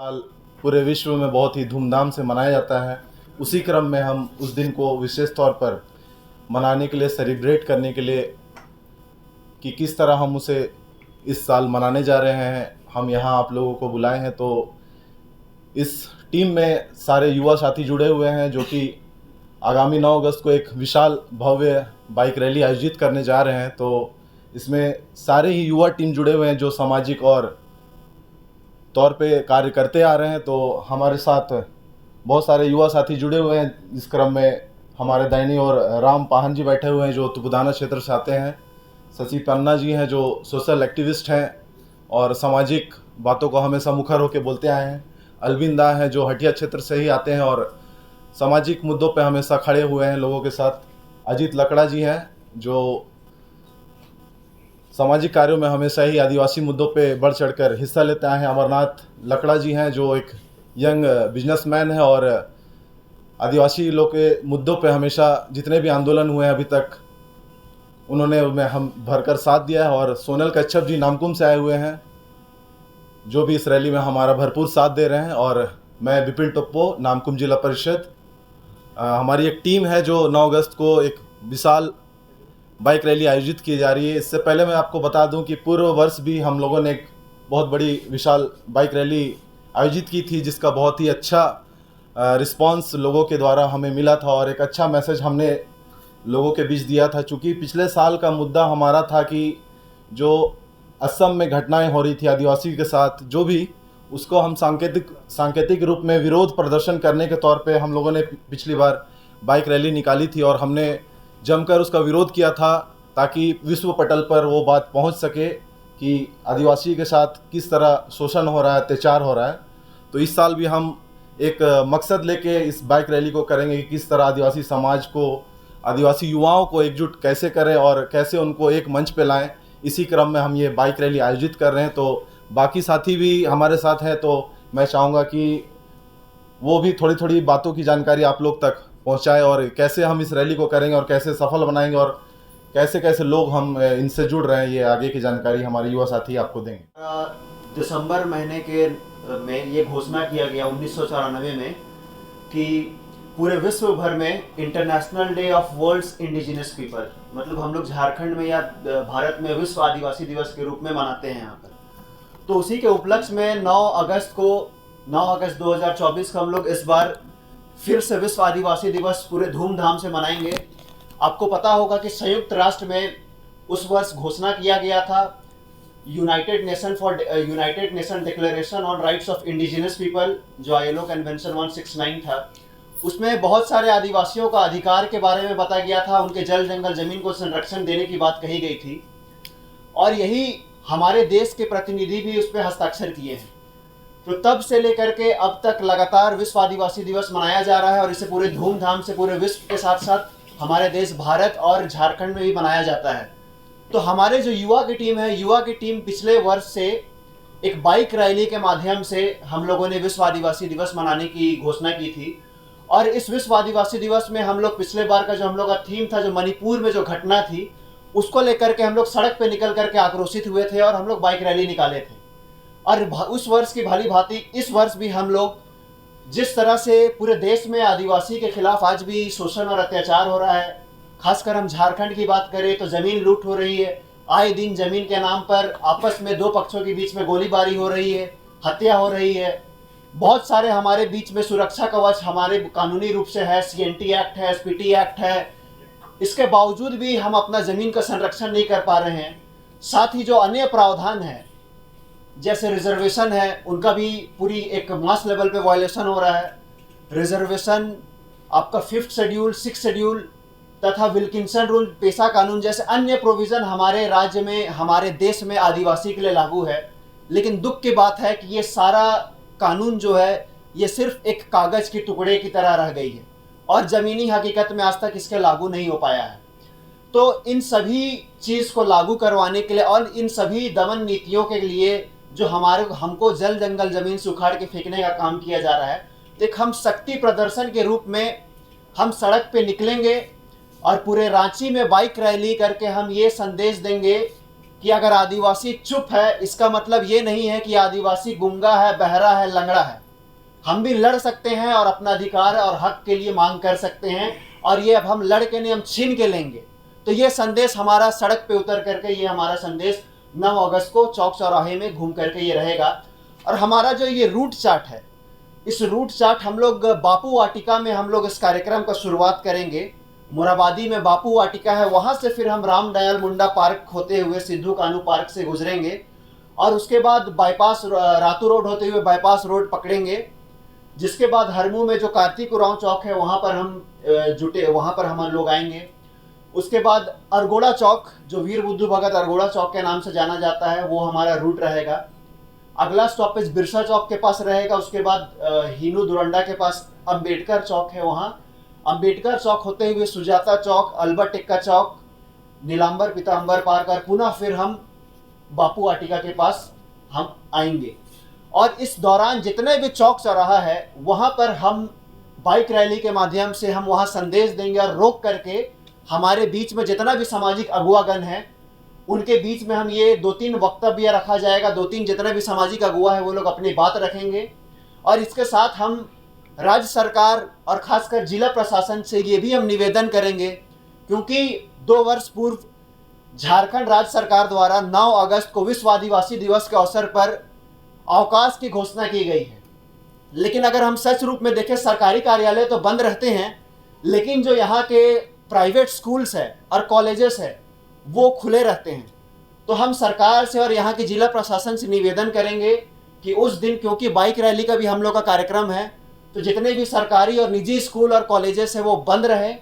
साल पूरे विश्व में बहुत ही धूमधाम से मनाया जाता है। उसी क्रम में हम उस दिन को विशेष तौर पर मनाने के लिए, सेलिब्रेट करने के लिए कि किस तरह हम उसे इस साल मनाने जा रहे हैं, हम यहाँ आप लोगों को बुलाए हैं। तो इस टीम में सारे युवा साथी जुड़े हुए हैं जो कि आगामी 9 अगस्त को एक विशाल भव्य बाइक रैली आयोजित करने जा रहे हैं। तो इसमें सारे ही युवा टीम जुड़े हुए हैं जो सामाजिक और तौर पे कार्य करते आ रहे हैं। तो हमारे साथ बहुत सारे युवा साथी जुड़े हुए हैं। इस क्रम में हमारे दाहिनी ओर राम पाहन जी बैठे हुए हैं जो तुपुदाना क्षेत्र से आते हैं। शशि पन्ना जी हैं जो सोशल एक्टिविस्ट हैं और सामाजिक बातों को हमेशा मुखर होकर बोलते आए हैं। अलविंदा हैं जो हटिया क्षेत्र से ही आते हैं और सामाजिक मुद्दों पे हमेशा खड़े हुए हैं लोगों के साथ। अजीत लकड़ा जी हैं जो सामाजिक कार्यों में हमेशा ही आदिवासी मुद्दों पे बढ़ चढ़कर हिस्सा लेते आए हैं। अमरनाथ लकड़ा जी हैं जो एक यंग बिजनेसमैन है और आदिवासी लोग के मुद्दों पे हमेशा जितने भी आंदोलन हुए हैं अभी तक उन्होंने उनमें हम भरकर साथ दिया है। और सोनल कच्छप जी नामकुम से आए हुए हैं जो भी इस रैली में हमारा भरपूर साथ दे रहे हैं। और मैं विपिन टोप्पो, नामकुम जिला परिषद। हमारी एक टीम है जो 9 अगस्त को एक विशाल बाइक रैली आयोजित की जा रही है। इससे पहले मैं आपको बता दूं कि पूर्व वर्ष भी हम लोगों ने एक बहुत बड़ी विशाल बाइक रैली आयोजित की थी जिसका बहुत ही अच्छा रिस्पांस लोगों के द्वारा हमें मिला था और एक अच्छा मैसेज हमने लोगों के बीच दिया था। चूँकि पिछले साल का मुद्दा हमारा था कि जो असम में घटनाएं हो रही थी आदिवासी के साथ, जो भी उसको हम सांकेतिक रूप में विरोध प्रदर्शन करने के तौर पे हम लोगों ने पिछली बार बाइक रैली निकाली थी और हमने जमकर उसका विरोध किया था ताकि विश्व पटल पर वो बात पहुंच सके कि आदिवासी के साथ किस तरह शोषण हो रहा है, अत्याचार हो रहा है। तो इस साल भी हम एक मकसद लेके इस बाइक रैली को करेंगे कि किस तरह आदिवासी समाज को, आदिवासी युवाओं को एकजुट कैसे करें और कैसे उनको एक मंच पे लाएं। इसी क्रम में हम ये बाइक रैली आयोजित कर रहे हैं। तो बाकी साथी भी हमारे साथ हैं तो मैं चाहूँगा कि वो भी थोड़ी थोड़ी बातों की जानकारी आप लोग तक पहुंचाए और कैसे हम इस रैली को करेंगे और कैसे सफल बनाएंगे और कैसे कैसे लोग हम इनसे जुड़ रहे हैं, ये आगे की जानकारी हमारे युवा साथी आपको देंगे। दिसंबर महीने के में ये घोषणा किया गया 1994 में कि पूरे विश्व भर में international day of world's indigenous people, मतलब हम लोग झारखंड में या भारत में विश्व आदिवासी दिवस के रूप में मनाते हैं यहाँ पर। तो उसी के उपलक्ष्य में 9 अगस्त 2024 को हम लोग इस बार फिर से विश्व आदिवासी दिवस पूरे धूमधाम से मनाएंगे। आपको पता होगा कि संयुक्त राष्ट्र में उस वर्ष घोषणा किया गया था United nation declaration on rights of indigenous people, जो आईएलओ कन्वेंशन 169 था। उसमें बहुत सारे आदिवासियों का अधिकार के बारे में बताया गया था, उनके जल जंगल जमीन को संरक्षण देने की बात कही गई थी और यही हमारे देश के प्रतिनिधि भी उस पर हस्ताक्षर किए हैं। तो तब से लेकर के अब तक लगातार विश्व आदिवासी दिवस मनाया जा रहा है और इसे पूरे धूमधाम से पूरे विश्व के साथ साथ हमारे देश भारत और झारखंड में भी मनाया जाता है। तो हमारे जो युवा की टीम पिछले वर्ष से एक बाइक रैली के माध्यम से हम लोगों ने विश्व आदिवासी दिवस मनाने की घोषणा की थी। और इस विश्व आदिवासी दिवस में हम लोग पिछले बार का जो हम लोग का थीम था, जो मणिपुर में जो घटना थी, उसको लेकर के हम लोग सड़क पे निकल करके आक्रोशित हुए थे और हम लोग बाइक रैली निकाले थे। और उस वर्ष की भांति भांति इस वर्ष भी हम लोग जिस तरह से पूरे देश में आदिवासी के खिलाफ आज भी शोषण और अत्याचार हो रहा है, खासकर हम झारखंड की बात करें तो जमीन लूट हो रही है, आए दिन जमीन के नाम पर आपस में दो पक्षों के बीच में गोलीबारी हो रही है, हत्या हो रही है। बहुत सारे हमारे बीच में सुरक्षा कवच हमारे कानूनी रूप से है, सीएनटी एक्ट है, एसपीटी एक्ट है, इसके बावजूद भी हम अपना जमीन का संरक्षण नहीं कर पा रहे हैं। साथ ही जो अन्य प्रावधान है जैसे रिजर्वेशन है, उनका भी पूरी एक मास लेवल पे वायलेशन हो रहा है। रिजर्वेशन, आपका 5th शेड्यूल, 6th शेड्यूल तथा विल्किंसन रूल, पेशा कानून जैसे अन्य प्रोविज़न हमारे राज्य में, हमारे देश में आदिवासी के लिए लागू है। लेकिन दुख की बात है कि ये सारा कानून जो है ये सिर्फ एक कागज़ के टुकड़े की तरह रह गई है और ज़मीनी हकीकत में आज तक इसके लागू नहीं हो पाया है। तो इन सभी चीज़ को लागू करवाने के लिए और इन सभी दमन नीतियों के लिए जो हमको जल जंगल ज़मीन से उखाड़ के फेंकने का काम किया जा रहा है, एक हम शक्ति प्रदर्शन के रूप में हम सड़क पे निकलेंगे और पूरे रांची में बाइक रैली करके हम ये संदेश देंगे कि अगर आदिवासी चुप है इसका मतलब ये नहीं है कि आदिवासी गूंगा है, बहरा है, लंगड़ा है। हम भी लड़ सकते हैं और अपना अधिकार और हक के लिए मांग कर सकते हैं, और ये अब हम लड़ के नहीं, हम छीन के लेंगे। तो ये संदेश हमारा सड़क पे उतर करके, ये हमारा संदेश 9 अगस्त को चौक चौराहे में घूम करके ये रहेगा। और हमारा जो ये रूट चार्ट है, इस रूट चार्ट हम लोग बापू वाटिका में हम लोग इस कार्यक्रम का शुरुआत करेंगे। मुराबादी में बापू वाटिका है, वहाँ से फिर हम राम दयाल मुंडा पार्क होते हुए सिद्धू कानू पार्क से गुजरेंगे, और उसके बाद बाईपास रातू रोड होते हुए बाईपास रोड पकड़ेंगे। जिसके बाद हरमू में जो कार्तिक उरांव चौक है वहाँ पर हम वहाँ पर हम लोग आएंगे। उसके बाद अरगोड़ा चौक, जो वीर बुद्धू भगत अरगोड़ा चौक के नाम से जाना जाता है, वो हमारा रूट रहेगा। अगला स्टॉपेज बिरसा चौक के पास रहेगा। उसके बाद हीनू दुरंडा के पास अंबेडकर चौक है, वहाँ अंबेडकर चौक होते हुए सुजाता चौक, अल्बर्ट टिक्का चौक, नीलांबर पीताम्बर पार्क, और पुनः फिर हम बापू वाटिका के पास हम आएंगे। और इस दौरान जितने भी चौक चौराहा है वहाँ पर हम बाइक रैली के माध्यम से हम वहाँ संदेश देंगे, और रोक करके हमारे बीच में जितना भी सामाजिक अगुवागण है उनके बीच में हम ये 2-3 वक्तव्य रखा जाएगा। 2-3 जितने भी सामाजिक अगुवा है वो लोग अपनी बात रखेंगे। और इसके साथ हम राज्य सरकार और खासकर जिला प्रशासन से ये भी हम निवेदन करेंगे, क्योंकि 2 वर्ष पूर्व झारखंड राज्य सरकार द्वारा 9 अगस्त को विश्व आदिवासी दिवस के अवसर पर अवकाश की घोषणा की गई है। लेकिन अगर हम सच रूप में देखें, सरकारी कार्यालय तो बंद रहते हैं, लेकिन जो यहाँ के प्राइवेट स्कूल्स है और कॉलेजेस है वो खुले रहते हैं। तो हम सरकार से और यहाँ के जिला प्रशासन से निवेदन करेंगे कि उस दिन, क्योंकि बाइक रैली का भी हम लोग का कार्यक्रम है, तो जितने भी सरकारी और निजी स्कूल और कॉलेजेस है वो बंद रहे।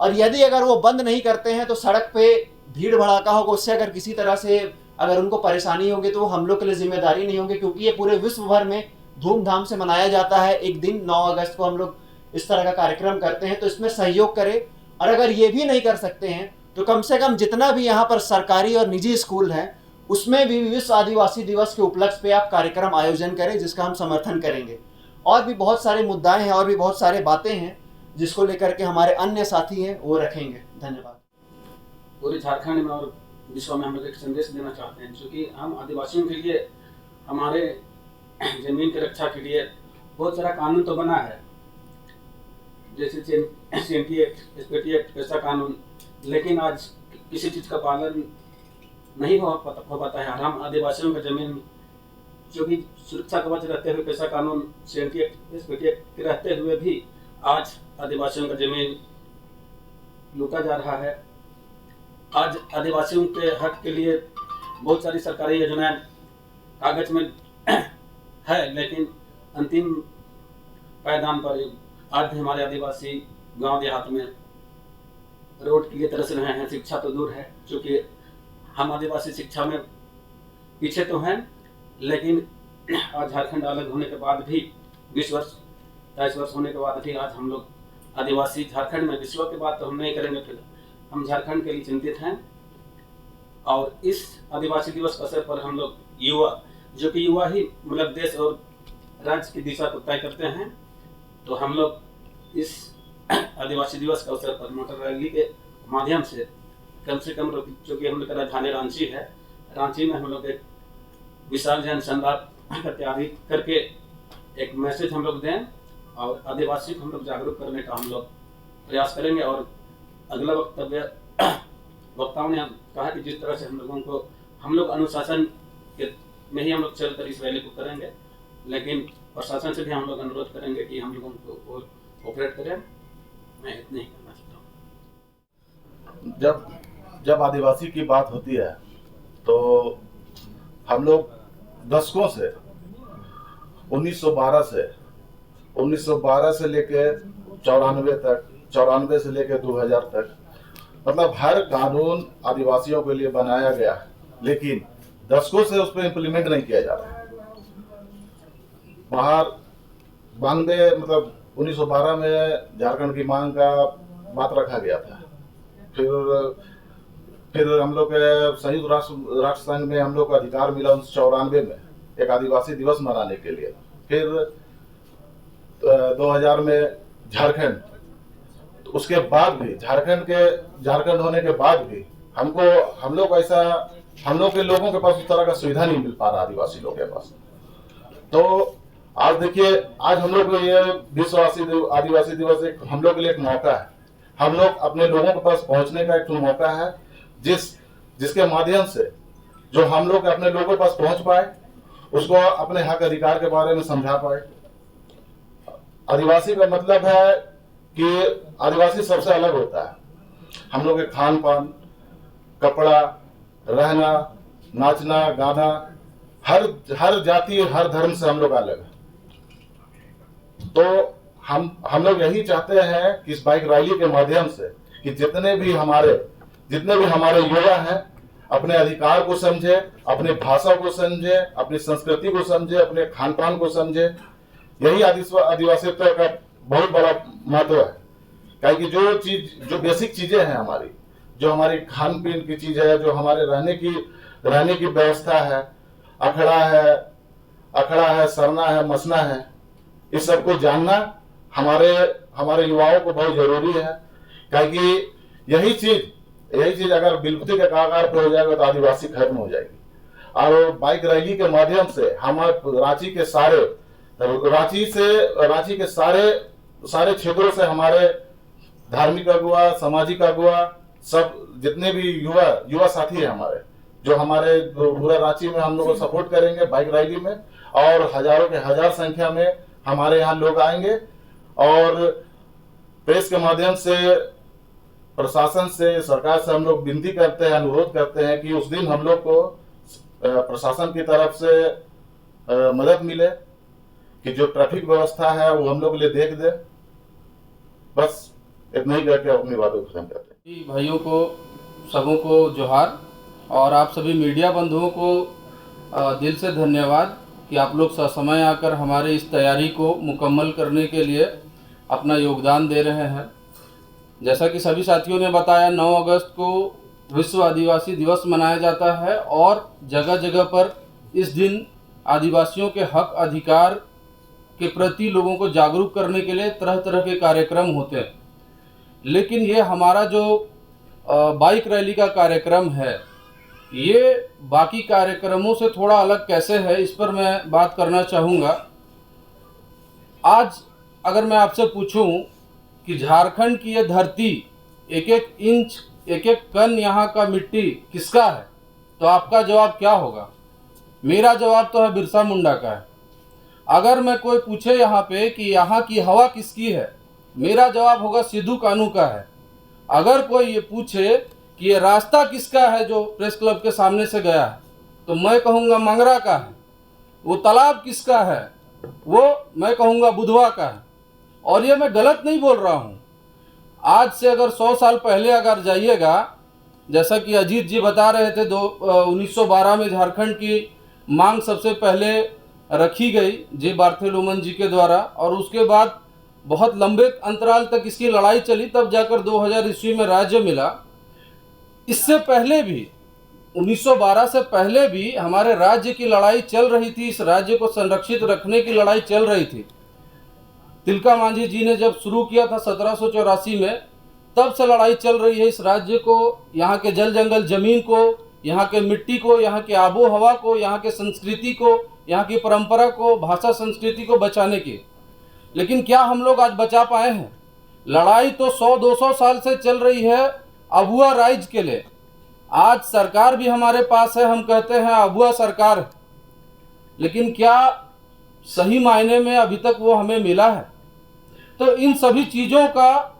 और यदि अगर वो बंद नहीं करते हैं तो सड़क पे भीड़ भड़ाका होगा, उससे अगर किसी तरह से अगर उनको परेशानी होगी तो हम लोग के लिए जिम्मेदारी नहीं होगी, क्योंकि ये पूरे विश्व भर में धूमधाम से मनाया जाता है। एक दिन 9 अगस्त को हम लोग इस तरह का कार्यक्रम करते हैं, तो इसमें सहयोग करें। और अगर ये भी नहीं कर सकते हैं तो कम से कम जितना भी यहाँ पर सरकारी और निजी स्कूल हैं उसमें भी विश्व आदिवासी दिवस के उपलक्ष्य पे आप कार्यक्रम आयोजन करें, जिसका हम समर्थन करेंगे। और भी बहुत सारे मुद्दाएं हैं और भी बहुत सारे बातें हैं जिसको लेकर के हमारे अन्य साथी हैं वो रखेंगे। धन्यवाद। पूरे झारखंड में और विश्व में हम लोग एक संदेश देना चाहते हैं, क्योंकि हम आदिवासियों के लिए, हमारे जमीन की रक्षा के लिए बहुत सारा कानून तो बना है, जैसे CNT एक्ट, SPT एक्ट, पैसा कानून, लेकिन आज किसी चीज़ का पालन नहीं हो पाता है। हम आदिवासियों का जमीन, जो कि सुरक्षा कवच रहते हुए पैसा कानून, CNT एक्ट, SPT एक्ट रहते हुए भी आज आदिवासियों का जमीन लूटा जा रहा है। आज आदिवासियों के हक के लिए बहुत सारी सरकारी योजनाएं कागज में है, लेकिन अंतिम पायदान पर आज भी हमारे आदिवासी गांव देहात में रोड के लिए तरस रहे हैं। शिक्षा तो दूर है, क्योंकि हम आदिवासी शिक्षा में पीछे तो हैं, लेकिन आज झारखंड अलग होने के बाद भी 20 वर्ष 22 वर्ष होने के बाद भी आज हम लोग आदिवासी झारखंड में, विश्व की बात तो हम नहीं करेंगे, फिर हम झारखंड के लिए चिंतित हैं। और इस आदिवासी दिवस के अवसर पर हम लोग युवा, जो कि युवा ही मतलब देश और राज्य की दिशा को तय करते हैं, तो हम लोग इस आदिवासी दिवस के अवसर पर मोटर रैली के माध्यम से कम जो कि हम लोग का राजधानी रांची है, रांची में हम लोग एक विशाल जनसंवाद का तैयारी करके एक मैसेज हम लोग दें और आदिवासी को हम लोग जागरूक करने का हम लोग प्रयास करेंगे। और अगला वक्तव्य वक्ताओं ने कहा कि जिस तरह से हम लोग अनुशासन के में ही हम लोग चलकर इस रैली को करेंगे, लेकिन प्रशासन से भी हम लोग अनुरोध करेंगे कि हम लोगों को कोऑपरेट करें। मैं इतना ही कहना चाहता हूँ। जब आदिवासी की बात होती है तो हम लोग दशकों से 1912 से लेके 94 तक, 94 से लेके 2000 तक, मतलब हर कानून आदिवासियों के लिए बनाया गया है, लेकिन दशकों से उस पर इम्प्लीमेंट नहीं किया जा रहा है। बाहर 92 मतलब 1912 में झारखंड की मांग का बात रखा गया था। फिर हम लोग के संयुक्त राष्ट्र संघ में हम लोग को अधिकार मिला 1994 में एक आदिवासी दिवस मनाने के लिए। फिर 2000 में झारखंड, तो उसके बाद भी झारखंड होने के बाद भी हम लोग ऐसा हम लोग के लोगों के पास उस तरह का सुविधा नहीं मिल पा रहा आदिवासी लोग के पास। तो आज देखिए, आज हम लोग को ये विश्व आदिवासी दिवस एक हम लोग के लिए एक मौका है। हम लोग अपने लोगों के पास पहुंचने का एक मौका है, जिसके माध्यम से जो हम लोग अपने लोगों के पास पहुंच पाए, उसको अपने हक अधिकार के बारे में समझा पाए। आदिवासी का मतलब है कि आदिवासी सबसे अलग होता है। हम लोग के खान पान, कपड़ा, रहना, नाचना, गाना, हर जाति, हर धर्म से हम लोग अलग हैं। तो हम लोग यही चाहते हैं कि इस बाइक रैली के माध्यम से कि जितने भी हमारे युवा हैं अपने अधिकार को समझे, अपनी भाषा को समझे, अपनी संस्कृति को समझे, अपने खान पान को समझे। यही आदिवासित्व का बहुत बड़ा महत्व है। क्योंकि जो बेसिक चीजें हैं हमारी, जो हमारी खान पीन की चीज है, जो हमारे रहने की व्यवस्था है, अखड़ा है, सरना है, मसना है, इस सबको जानना हमारे युवाओं को बहुत जरूरी है। क्योंकि यही चीज अगर विलुप्ति के कगार पे हो जाएगा तो आदिवासी खत्म हो जाएगी। और बाइक रैली के माध्यम से हम रांची के सारे क्षेत्रों से हमारे धार्मिक अगुआ, सामाजिक अगुआ, सब जितने भी युवा साथी है जो हमारे पूरा रांची में हम लोग को सपोर्ट करेंगे बाइक रैली में, और हजारों के हजार संख्या में हमारे यहाँ लोग आएंगे। और प्रेस के माध्यम से, प्रशासन से, सरकार से हम लोग विनती करते हैं, अनुरोध करते हैं कि उस दिन हम लोग को प्रशासन की तरफ से मदद मिले कि जो ट्रैफिक व्यवस्था है वो हम लोग के लिए देख दे। बस इतना ही करके अपनी बातों को खत्म करते हैं। भाइयों को, सबों को जोहार, और आप सभी मीडिया बंधुओं को दिल से धन्यवाद कि आप लोग ससमय आकर हमारे इस तैयारी को मुकम्मल करने के लिए अपना योगदान दे रहे हैं। जैसा कि सभी साथियों ने बताया, 9 अगस्त को विश्व आदिवासी दिवस मनाया जाता है और जगह जगह पर इस दिन आदिवासियों के हक अधिकार के प्रति लोगों को जागरूक करने के लिए तरह तरह के कार्यक्रम होते हैं। लेकिन ये हमारा जो बाइक रैली का कार्यक्रम है, ये बाकी कार्यक्रमों से थोड़ा अलग कैसे है, इस पर मैं बात करना चाहूँगा। आज अगर मैं आपसे पूछूं कि झारखंड की ये धरती, एक एक इंच, एक एक कण यहाँ का मिट्टी किसका है, तो आपका जवाब क्या होगा? मेरा जवाब तो है बिरसा मुंडा का है। अगर मैं कोई पूछे यहाँ पे कि यहाँ की हवा किसकी है, मेरा जवाब होगा सिद्धू कानू का है। अगर कोई ये पूछे कि ये रास्ता किसका है जो प्रेस क्लब के सामने से गया है, तो मैं कहूँगा मंगरा का है। वो तालाब किसका है, वो मैं कहूँगा बुधवा का है। और ये मैं गलत नहीं बोल रहा हूँ। आज से अगर 100 साल पहले अगर जाइएगा, जैसा कि अजीत जी बता रहे थे, 1912 में झारखंड की मांग सबसे पहले रखी गई जे बार्थेलोमन जी के द्वारा, और उसके बाद बहुत लंबे अंतराल तक इसकी लड़ाई चली, तब जाकर 2000 ईस्वी में राज्य मिला। इससे पहले भी 1912 से पहले भी हमारे राज्य की लड़ाई चल रही थी, इस राज्य को संरक्षित रखने की लड़ाई चल रही थी। तिलका मांझी जी ने जब शुरू किया था 1784 में, तब से लड़ाई चल रही है इस राज्य को, यहाँ के जल जंगल जमीन को, यहाँ के मिट्टी को, यहाँ के आबो हवा को, यहाँ के संस्कृति को, यहाँ की परंपरा को, भाषा संस्कृति को बचाने की। लेकिन क्या हम लोग आज बचा पाए हैं? लड़ाई तो 100-200 साल से चल रही है अबुआ राइज के लिए। आज सरकार भी हमारे पास है, हम कहते हैं अबुआ सरकार, लेकिन क्या सही मायने में अभी तक वो हमें मिला है? तो इन सभी चीज़ों का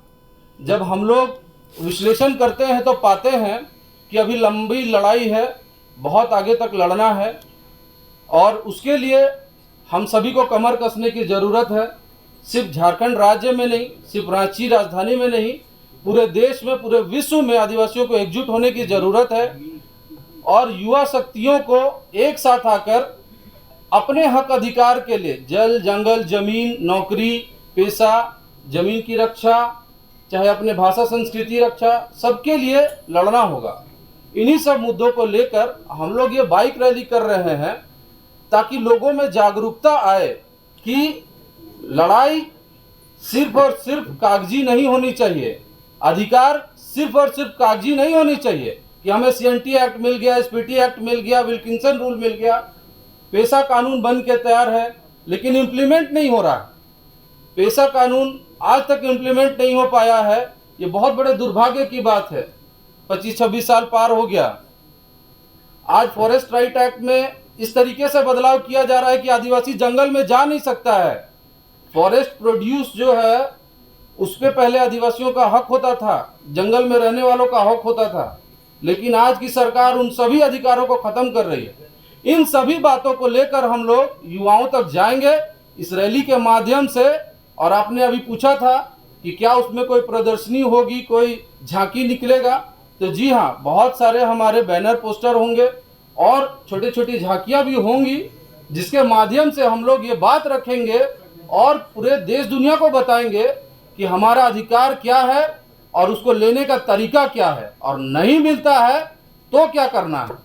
जब हम लोग विश्लेषण करते हैं तो पाते हैं कि अभी लंबी लड़ाई है, बहुत आगे तक लड़ना है, और उसके लिए हम सभी को कमर कसने की ज़रूरत है। सिर्फ झारखंड राज्य में नहीं, सिर्फ रांची राजधानी में नहीं, पूरे देश में, पूरे विश्व में आदिवासियों को एकजुट होने की ज़रूरत है, और युवा शक्तियों को एक साथ आकर अपने हक अधिकार के लिए जल जंगल जमीन, नौकरी पेशा, जमीन की रक्षा, चाहे अपने भाषा संस्कृति रक्षा, सबके लिए लड़ना होगा। इन्हीं सब मुद्दों को लेकर हम लोग ये बाइक रैली कर रहे हैं, ताकि लोगों में जागरूकता आए कि लड़ाई सिर्फ और सिर्फ कागजी नहीं होनी चाहिए, अधिकार सिर्फ और सिर्फ कागजी नहीं होनी चाहिए, कि हमें CNT एक्ट मिल गया, SPT एक्ट मिल गया, विल्किंसन रूल मिल गया, पेशा कानून बन के तैयार है, लेकिन इम्प्लीमेंट नहीं हो रहा है। पेशा कानून आज तक इम्प्लीमेंट नहीं हो पाया है। ये बहुत बड़े दुर्भाग्य की बात है। 25-26 साल पार हो गया। आज फॉरेस्ट राइट एक्ट में इस तरीके से बदलाव किया जा रहा है कि आदिवासी जंगल में जा नहीं सकता है। फॉरेस्ट प्रोड्यूस जो है उस पे पहले आदिवासियों का हक होता था, जंगल में रहने वालों का हक होता था, लेकिन आज की सरकार उन सभी अधिकारों को खत्म कर रही है। इन सभी बातों को लेकर हम लोग युवाओं तक जाएंगे इस रैली के माध्यम से। और आपने अभी पूछा था कि क्या उसमें कोई प्रदर्शनी होगी, कोई झांकी निकलेगा, तो जी हाँ, बहुत सारे हमारे बैनर पोस्टर होंगे और छोटी छोटी झांकियाँ भी होंगी, जिसके माध्यम से हम लोग ये बात रखेंगे और पूरे देश दुनिया को बताएंगे कि हमारा अधिकार क्या है और उसको लेने का तरीका क्या है, और नहीं मिलता है तो क्या करना है।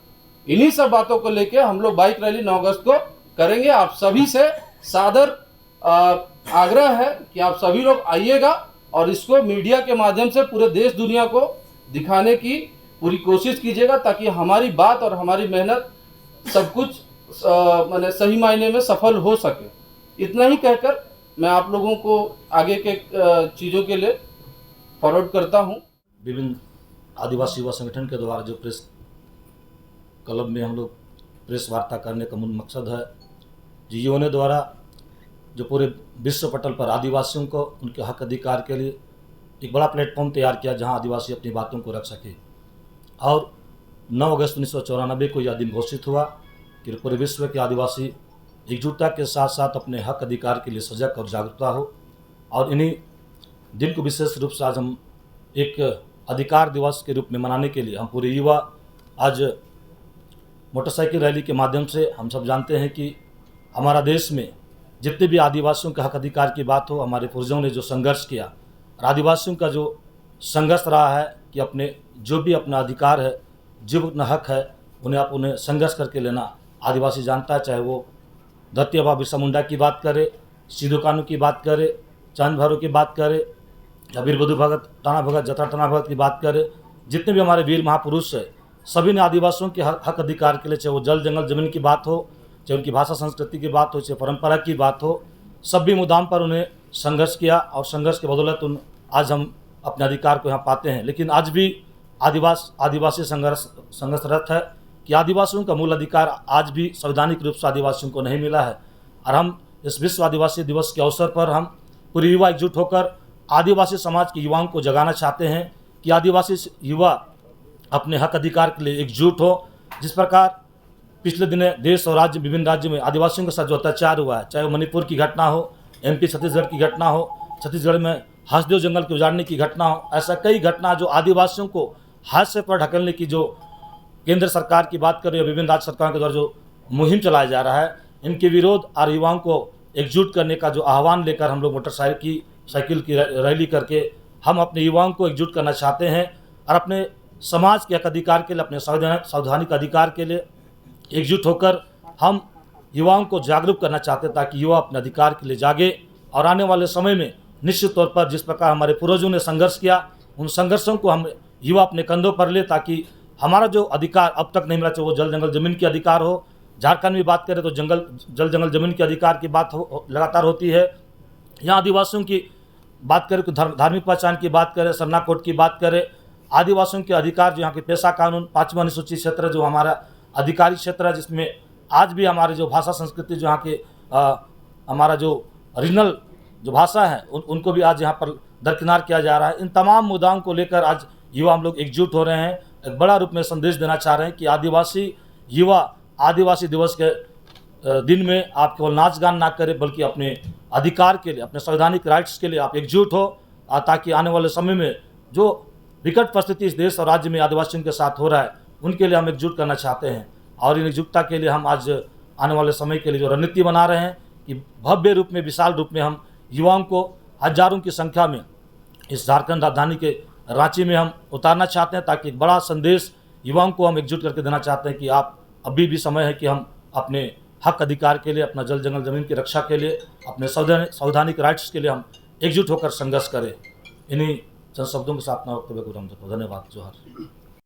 इन्हीं सब बातों को लेके हम लोग बाइक रैली 9 अगस्त को करेंगे। आप सभी से सादर आग्रह है कि आप सभी लोग आइएगा और इसको मीडिया के माध्यम से पूरे देश दुनिया को दिखाने की पूरी कोशिश कीजिएगा, ताकि हमारी बात और हमारी मेहनत सब कुछ माने सही मायने में सफल हो सके। इतना ही कहकर मैं आप लोगों को आगे के चीज़ों के लिए फॉरवर्ड करता हूँ। विभिन्न आदिवासी युवा संगठन के द्वारा जो प्रेस क्लब में हम लोग प्रेस वार्ता करने का मूल मकसद है, जीओ ने द्वारा जो पूरे विश्व पटल पर आदिवासियों को उनके हक अधिकार के लिए एक बड़ा प्लेटफॉर्म तैयार किया, जहां आदिवासी अपनी बातों को रख सके। और 9 अगस्त 1994 को यह दिन घोषित हुआ कि पूरे विश्व के आदिवासी एकजुटता के साथ साथ अपने हक अधिकार के लिए सजग और जागरूकता हो। और इन्हीं दिन को विशेष रूप से आज हम एक अधिकार दिवस के रूप में मनाने के लिए हम पूरे युवा आज मोटरसाइकिल रैली के माध्यम से, हम सब जानते हैं कि हमारा देश में जितने भी आदिवासियों के हक अधिकार की बात हो, हमारे पूर्वजों ने जो संघर्ष किया और आदिवासियों का जो संघर्ष रहा है कि अपने जो भी अपना अधिकार है, जो अपना हक है, उन्हें संघर्ष करके लेना आदिवासी जानता है। चाहे वो धरती आबा बिरसा मुंडा की बात करे, सिद्धू कानू की बात करे, चंद भैरव की बात करे, या वीरबधु भगत, टाना भगत, जतरा टाना भगत की बात करे, जितने भी हमारे वीर महापुरुष है, सभी ने आदिवासियों के हक अधिकार के लिए, चाहे वो जल जंगल जमीन की बात हो, चाहे उनकी भाषा संस्कृति की बात हो, चाहे परंपरा की बात हो, सभी मुद्दाम पर उन्हें संघर्ष किया और संघर्ष के बदौलत आज हम अपने अधिकार को यहाँ पाते हैं। लेकिन आज भी आदिवासी संघर्षरत है कि आदिवासियों का मूल अधिकार आज भी संवैधानिक रूप से आदिवासियों को नहीं मिला है। और हम इस विश्व आदिवासी दिवस के अवसर पर हम पूरे युवा एकजुट होकर आदिवासी समाज के युवाओं को जगाना चाहते हैं कि आदिवासी युवा अपने हक अधिकार के लिए एकजुट हो। जिस प्रकार पिछले दिनों देश और राज्य, विभिन्न राज्यों में आदिवासियों के साथ जो अत्याचार हुआ है, चाहे वो मणिपुर की घटना हो, MP छत्तीसगढ़ की घटना हो, छत्तीसगढ़ में हंसदेव जंगल के उजाड़ने की घटना हो, ऐसा कई घटना जो आदिवासियों को हादसे पर ढकलने की जो केंद्र सरकार की बात करें, विभिन्न राज्य सरकारों के द्वारा जो मुहिम चलाया जा रहा है, इनके विरोध और युवाओं को एकजुट करने का जो आह्वान लेकर हम लोग मोटरसाइकिल की रैली करके हम अपने युवाओं को एकजुट करना चाहते हैं और अपने समाज के हक अधिकार के लिए, अपने संवैधानिक अधिकार के लिए एकजुट होकर हम युवाओं को जागरूक करना चाहते हैं, ताकि युवा अपने अधिकार के लिए जागे और आने वाले समय में निश्चित तौर पर जिस प्रकार हमारे पूर्वजों ने संघर्ष किया, उन संघर्षों को हम युवा अपने कंधों पर ले, ताकि हमारा जो अधिकार अब तक नहीं मिला, चाहे वो जल जंगल जमीन की अधिकार हो, झारखंड में बात करें तो जल जंगल जमीन के अधिकार की बात लगातार होती है। यहाँ आदिवासियों की बात करें तो धार्मिक पहचान की बात करें, सरना कोड की बात करें, आदिवासियों के अधिकार जो यहाँ के पेशा कानून, 5वां अनुसूचित क्षेत्र जो हमारा अधिकारी क्षेत्र है, जिसमें आज भी हमारे जो भाषा संस्कृति जो यहाँ के हमारा जो रीजनल जो भाषा है उनको भी आज यहाँ पर दरकिनार किया जा रहा है। इन तमाम मुद्दाओं को लेकर आज युवा हम लोग एकजुट हो रहे हैं। एक बड़ा रूप में संदेश देना चाह रहे हैं कि आदिवासी युवा आदिवासी दिवस के दिन में आप केवल नाच गान ना करें, बल्कि अपने अधिकार के लिए, अपने संवैधानिक राइट्स के लिए आप एकजुट हो, ताकि आने वाले समय में जो विकट परिस्थिति इस देश और राज्य में आदिवासियों के साथ हो रहा है, उनके लिए हम एकजुट करना चाहते हैं। और इन एकजुटता के लिए हम आज आने वाले समय के लिए जो रणनीति बना रहे हैं कि भव्य रूप में, विशाल रूप में हम युवाओं को हजारों की संख्या में इस झारखंड राजधानी के रांची में हम उतारना चाहते हैं, ताकि एक बड़ा संदेश युवाओं को हम एकजुट करके देना चाहते हैं कि आप अभी भी समय है कि हम अपने हक अधिकार के लिए, अपना जल जंगल जमीन की रक्षा के लिए, अपने संवैधानिक राइट्स के लिए हम एकजुट होकर संघर्ष करें। इन्हीं चंद शब्दों के साथ अपना वक्तव्य को धन्यवाद। जोहार।